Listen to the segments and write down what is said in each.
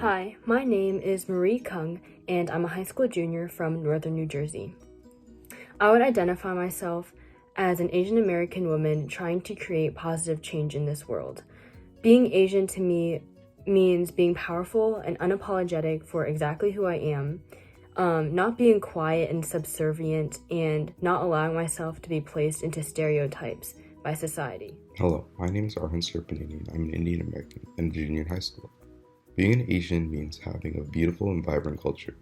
Hi, my name is Marie Kung, and I'm a high school junior from Northern New Jersey. I would identify myself as an Asian American woman trying to create positive change in this world. Being Asian to me means being powerful and unapologetic for exactly who I am, not being quiet and subservient, and not allowing myself to be placed into stereotypes by society. Hello, my name is Arhan Serpanini and I'm an Indian American and a junior in high school. Being an Asian means having a beautiful and vibrant culture.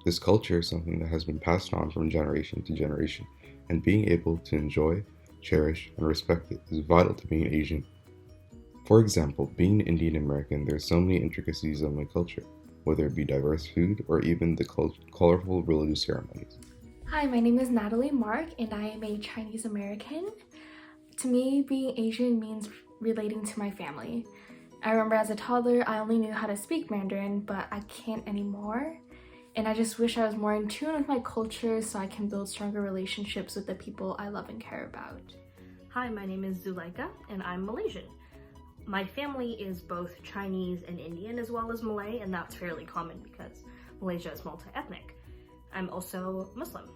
This culture is something that has been passed on from generation to generation, and being able to enjoy, cherish, and respect it is vital to being Asian. For example, being an Indian American, there are so many intricacies of my culture, whether it be diverse food or even the colorful religious ceremonies. Hi, my name is Natalie Mark and I am a Chinese American. To me, being Asian means relating to my family. I remember as a toddler, I only knew how to speak Mandarin, but I can't anymore. And I just wish I was more in tune with my culture so I can build stronger relationships with the people I love and care about. Hi, my name is Zuleika and I'm Malaysian. My family is both Chinese and Indian as well as Malay, and that's fairly common because Malaysia is multi-ethnic. I'm also Muslim.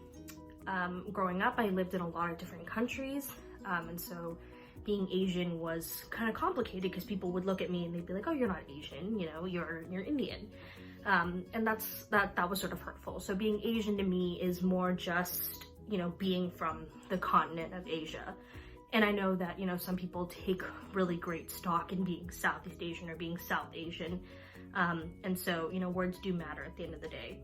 Growing up, I lived in a lot of different countries, and so being Asian was kind of complicated because people would look at me and they'd be like, oh, you're not Asian, you know, you're Indian. And that was sort of hurtful. So being Asian to me is more just, you know, being from the continent of Asia. And I know that, you know, some people take really great stock in being Southeast Asian or being South Asian. And so, you know, words do matter at the end of the day.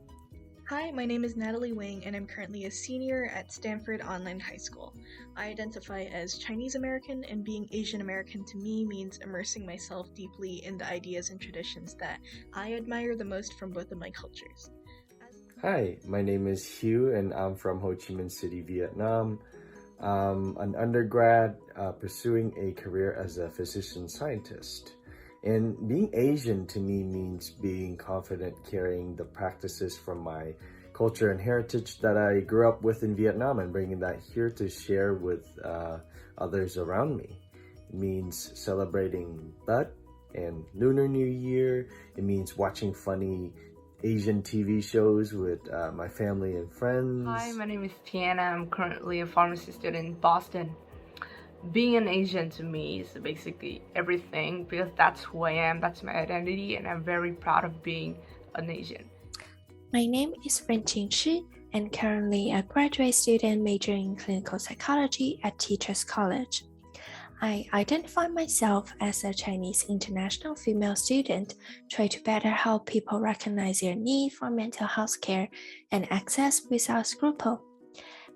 Hi, my name is Natalie Wing and I'm currently a senior at Stanford Online High School. I identify as Chinese American, and being Asian American to me means immersing myself deeply in the ideas and traditions that I admire the most from both of my cultures. Hi, my name is Hieu and I'm from Ho Chi Minh City, Vietnam. I'm an undergrad pursuing a career as a physician scientist. And being Asian to me means being confident carrying the practices from my culture and heritage that I grew up with in Vietnam and bringing that here to share with others around me. It means celebrating Tet and Lunar New Year. It means watching funny Asian TV shows with my family and friends. Hi, my name is Tiana. I'm currently a pharmacy student in Boston. Being an Asian to me is basically everything because that's who I am, that's my identity, and I'm very proud of being an Asian. My name is Renqing Shi and currently a graduate student majoring in clinical psychology at Teachers College. I identify myself as a Chinese international female student, try to better help people recognize their need for mental health care and access without scruple.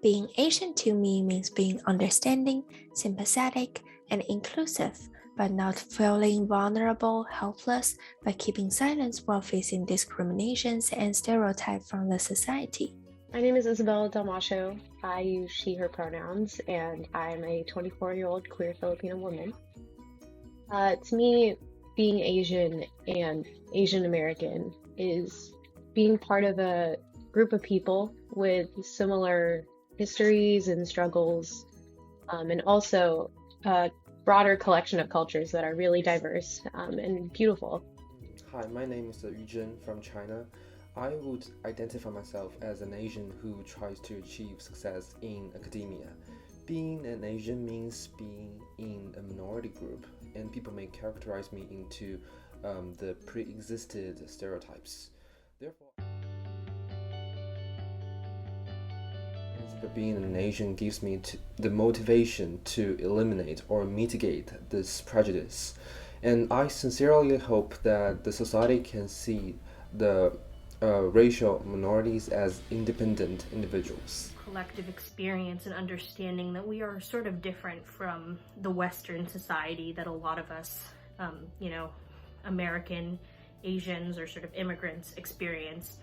Being Asian to me means being understanding, sympathetic, and inclusive, but not feeling vulnerable, helpless, but keeping silence while facing discriminations and stereotypes from the society. My name is Isabella Dalmacio. I use she, her pronouns, and I'm a 24-year-old queer Filipino woman. To me, being Asian and Asian American is being part of a group of people with similar histories and struggles, and also a broader collection of cultures that are really diverse and beautiful. Hi, my name is Hieu Tran from China. I would identify myself as an Asian who tries to achieve success in academia. Being an Asian means being in a minority group, and people may characterize me into the pre-existed stereotypes. Therefore, being an Asian gives me the motivation to eliminate or mitigate this prejudice. And I sincerely hope that the society can see the racial minorities as independent individuals. Collective experience and understanding that we are sort of different from the Western society that a lot of us, you know, American Asians or sort of immigrants experience.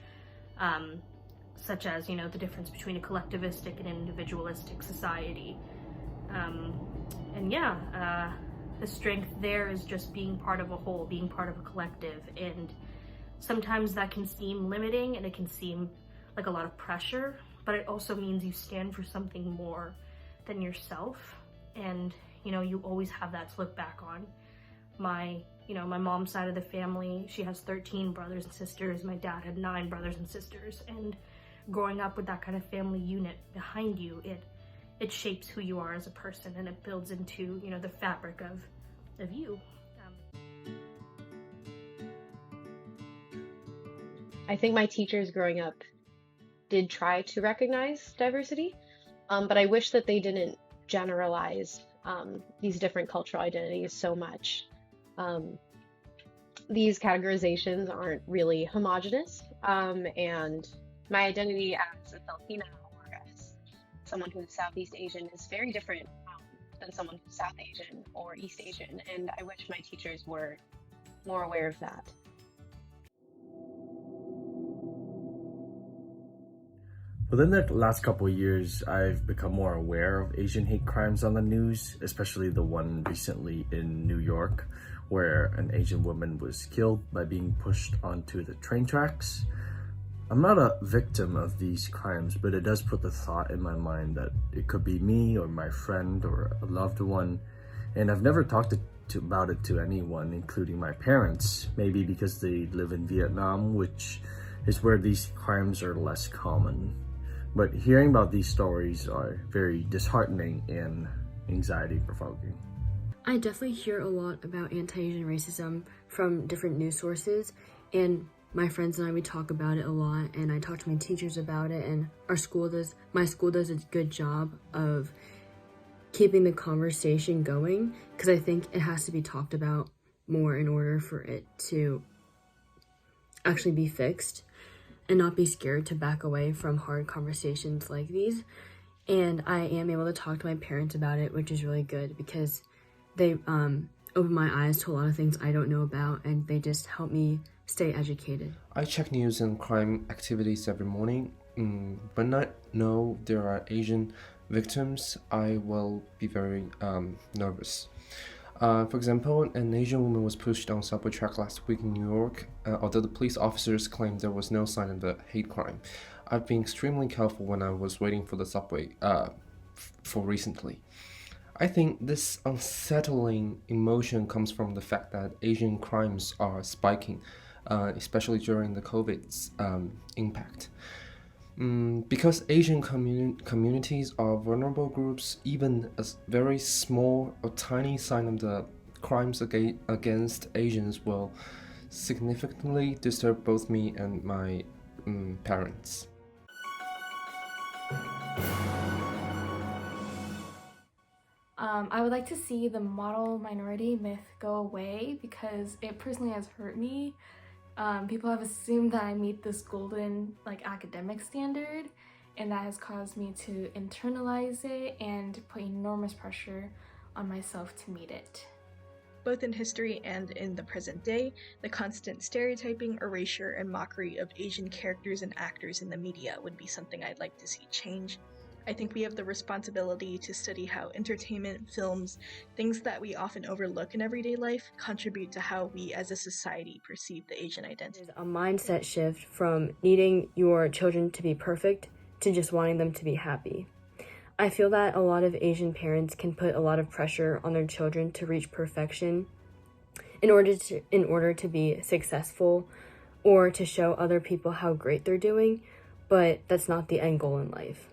Such as, you know, the difference between a collectivistic and individualistic society. And yeah, the strength there is just being part of a whole, being part of a collective. And sometimes that can seem limiting and it can seem like a lot of pressure, but it also means you stand for something more than yourself. And, you know, you always have that to look back on. My You know, my mom's side of the family, she has 13 brothers and sisters. My dad had 9 brothers and sisters. And growing up with that kind of family unit behind you, it shapes who you are as a person, and it builds into, you know, the fabric of you. I think my teachers growing up did try to recognize diversity, but I wish that they didn't generalize these different cultural identities so much. These categorizations aren't really homogenous, and my identity as a Filipina or as someone who's Southeast Asian is very different than someone who's South Asian or East Asian, and I wish my teachers were more aware of that. Within the last couple of years, I've become more aware of Asian hate crimes on the news, especially the one recently in New York, where an Asian woman was killed by being pushed onto the train tracks. I'm not a victim of these crimes, but it does put the thought in my mind that it could be me or my friend or a loved one, and I've never talked about it to anyone, including my parents, maybe because they live in Vietnam, which is where these crimes are less common. But hearing about these stories are very disheartening and anxiety-provoking. I definitely hear a lot about anti-Asian racism from different news sources, and my friends and I, we talk about it a lot, and I talk to my teachers about it, and my school does a good job of keeping the conversation going, because I think it has to be talked about more in order for it to actually be fixed, and not be scared to back away from hard conversations like these. And I am able to talk to my parents about it, which is really good because they open my eyes to a lot of things I don't know about, and they just help me stay educated. I check news and crime activities every morning. When I know there are Asian victims, I will be very nervous. For example, an Asian woman was pushed on a subway track last week in New York, although the police officers claimed there was no sign of a hate crime. I've been extremely careful when I was waiting for the subway for recently. I think this unsettling emotion comes from the fact that Asian crimes are spiking, especially during the COVID's impact. Because Asian communities are vulnerable groups, even a very small or tiny sign of the crimes against Asians will significantly disturb both me and my parents. I would like to see the model minority myth go away because it personally has hurt me. People have assumed that I meet this golden academic standard, and that has caused me to internalize it and put enormous pressure on myself to meet it. Both in history and in the present day, the constant stereotyping, erasure, and mockery of Asian characters and actors in the media would be something I'd like to see change. I think we have the responsibility to study how entertainment, films, things that we often overlook in everyday life, contribute to how we as a society perceive the Asian identity. There's a mindset shift from needing your children to be perfect to just wanting them to be happy. I feel that a lot of Asian parents can put a lot of pressure on their children to reach perfection in order to be successful or to show other people how great they're doing, but that's not the end goal in life.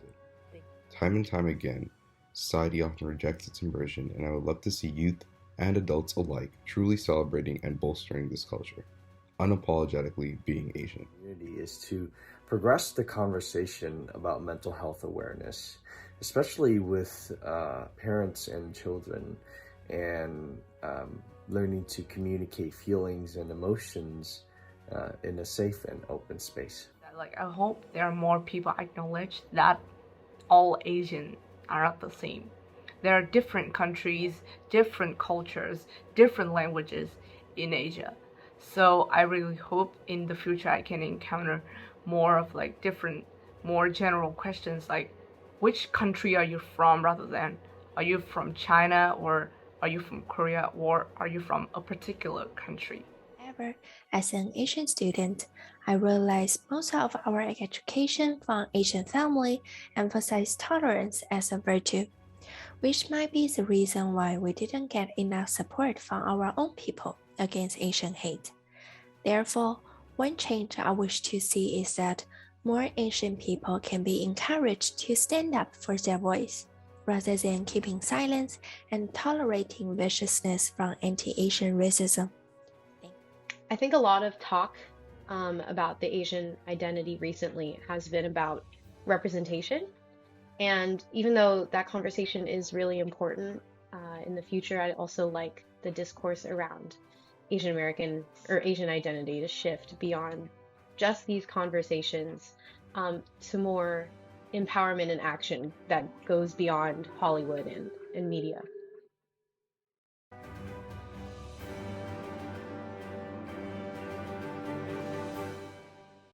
Time and time again, society often rejects its immersion, and I would love to see youth and adults alike truly celebrating and bolstering this culture, unapologetically being Asian. Community is to progress the conversation about mental health awareness, especially with parents and children, and learning to communicate feelings and emotions in a safe and open space. I hope there are more people acknowledge that all Asians are not the same. There are different countries, different cultures, different languages in Asia. So I really hope in the future I can encounter more of different, more general questions like which country are you from, rather than are you from China, or are you from Korea, or are you from a particular country. However, as an Asian student, I realized most of our education from Asian family emphasize tolerance as a virtue, which might be the reason why we didn't get enough support from our own people. against Asian hate. Therefore, one change I wish to see is that more Asian people can be encouraged to stand up for their voice, rather than keeping silence and tolerating viciousness from anti-Asian racism. I think a lot of talk about the Asian identity recently has been about representation. And even though that conversation is really important in the future, I'd also like the discourse around Asian American or Asian identity to shift beyond just these conversations to more empowerment and action that goes beyond Hollywood and media.